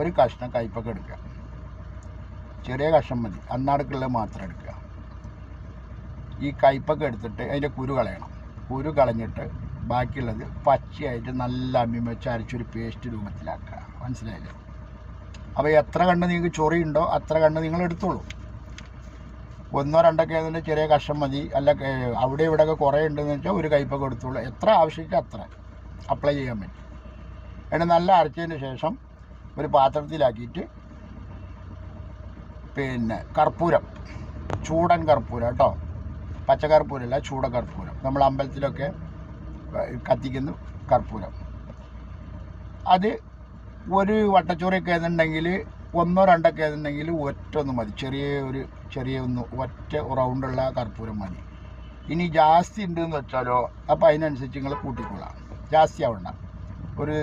ഒരു കഷ്ണം കയ്പക്ക എടുക്കുക, ചെറിയ കഷ്ണം മതി, അന്നാടുക്കുള്ളത് മാത്രം എടുക്കുക. ഈ കയ്പക്ക എടുത്തിട്ട് അതിൻ്റെ കുരു കളയണം. കുരു കളഞ്ഞിട്ട് ബാക്കിയുള്ളത് പച്ചയായിട്ട് നല്ല അമ്മിമ വെച്ച് അരച്ചൊരു പേസ്റ്റ് രൂപത്തിലാക്കുക. മനസ്സിലായില്ലേ? അപ്പോൾ എത്ര കണ്ട് നിങ്ങൾക്ക് ചൊറിയുണ്ടോ അത്ര കണ്ട് നിങ്ങൾ എടുത്തോളൂ. 1 2 അതിൻ്റെ ചെറിയ കഷ്ണം മതി. അല്ല അവിടെ ഇവിടെയൊക്കെ കുറേ ഉണ്ടെന്ന് വെച്ചാൽ ഒരു കയ്പൊക്കെ എടുത്തോളൂ. എത്ര ആവശ്യമില്ല അത്ര അപ്ലൈ ചെയ്യാൻ പറ്റും. എന്നിട്ട് നല്ല അരച്ചതിന് ശേഷം ഒരു പാത്രത്തിലാക്കിയിട്ട് പിന്നെ കർപ്പൂരം, ചൂടൻ കർപ്പൂരം കേട്ടോ, പച്ചക്കർപ്പൂരമല്ല, ചൂട കർപ്പൂരം, നമ്മൾ അമ്പലത്തിലൊക്കെ കത്തിക്കുന്ന കർപ്പൂരം. അത് ഒരു വട്ടച്ചോറൊക്കെ എന്നുണ്ടെങ്കിൽ 1 2 എന്നുണ്ടെങ്കിൽ ഒറ്റ മതി, ചെറിയ ഒറ്റ റൗണ്ടുള്ള കർപ്പൂരം മതി. ഇനി ജാസ്തി ഉണ്ടെന്ന് വെച്ചാലോ അപ്പോൾ അതിനനുസരിച്ച് നിങ്ങൾ കൂട്ടിക്കൊള്ളാം. ജാസ്തി ആവണ്ട, ഒരു